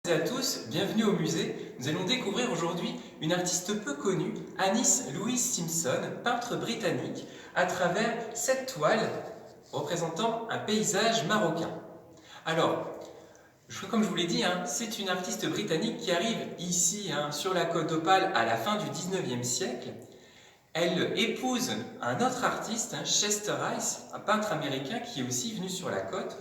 À tous, bienvenue au musée. Nous allons découvrir aujourd'hui une artiste peu connue, Anis Louise Simpson, peintre britannique, à travers cette toile représentant un paysage marocain. Alors, comme je vous l'ai dit, c'est une artiste britannique qui arrive ici, sur la Côte d'Opale, à la fin du 19e siècle. Elle épouse un autre artiste, Chester Rice, un peintre américain qui est aussi venu sur la côte.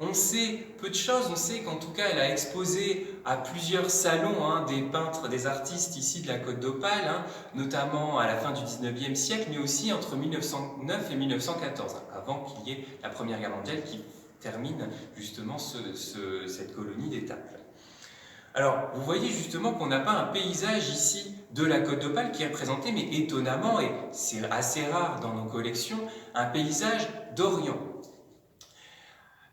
On sait peu de choses, on sait qu'en tout cas elle a exposé à plusieurs salons des peintres, des artistes ici de la Côte d'Opale, notamment à la fin du 19e siècle, mais aussi entre 1909 et 1914, avant qu'il y ait la Première Guerre mondiale qui termine justement cette colonie d'Étaples. Alors, vous voyez justement qu'on n'a pas un paysage ici de la Côte d'Opale qui est représenté, mais étonnamment, et c'est assez rare dans nos collections, un paysage d'Orient.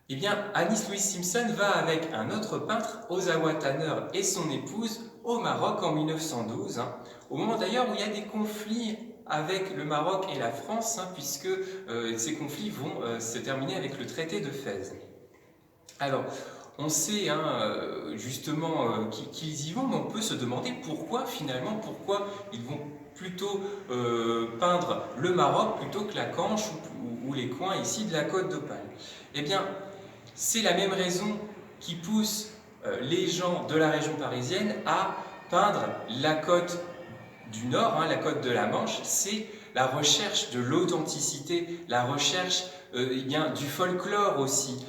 Eh bien, Anis Louise Simpson va avec un autre peintre, Ozawa Tanner, et son épouse au Maroc en 1912, au moment d'ailleurs où il y a des conflits avec le Maroc et la France, puisque ces conflits vont se terminer avec le traité de Fès. Alors, on sait justement qu'ils y vont, mais on peut se demander pourquoi ils vont plutôt peindre le Maroc plutôt que la Canche ou les coins ici de la Côte d'Opale. Eh bien, c'est la même raison qui pousse les gens de la région parisienne à peindre la côte du Nord, la côte de la Manche. C'est la recherche de l'authenticité, la recherche du folklore aussi,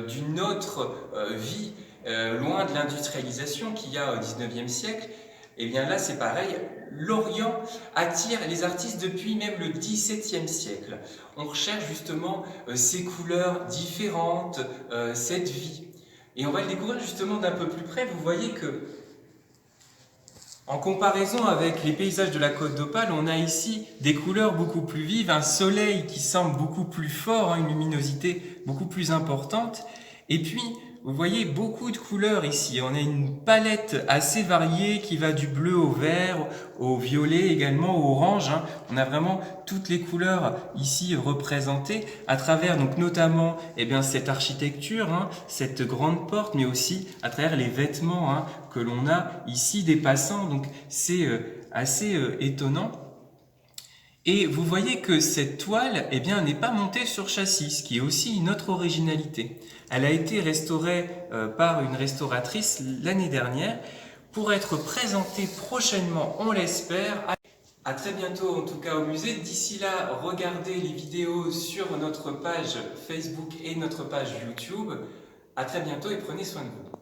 d'une autre vie, loin de l'industrialisation qu'il y a au XIXe siècle. Et bien là, c'est pareil, l'Orient attire les artistes depuis même le XVIIe siècle. On recherche justement ces couleurs différentes, cette vie. Et on va le découvrir justement d'un peu plus près. Vous voyez que, en comparaison avec les paysages de la Côte d'Opale, on a ici des couleurs beaucoup plus vives, un soleil qui semble beaucoup plus fort, une luminosité beaucoup plus importante. Et puis, vous voyez beaucoup de couleurs ici. On a une palette assez variée qui va du bleu au vert, au violet également, au orange. On a vraiment toutes les couleurs ici représentées à travers donc notamment cette architecture, cette grande porte, mais aussi à travers les vêtements que l'on a ici des passants. Donc c'est assez étonnant. Et vous voyez que cette toile n'est pas montée sur châssis, ce qui est aussi une autre originalité. Elle a été restaurée par une restauratrice l'année dernière pour être présentée prochainement, on l'espère. À très bientôt en tout cas au musée. D'ici là, regardez les vidéos sur notre page Facebook et notre page YouTube. À très bientôt et prenez soin de vous.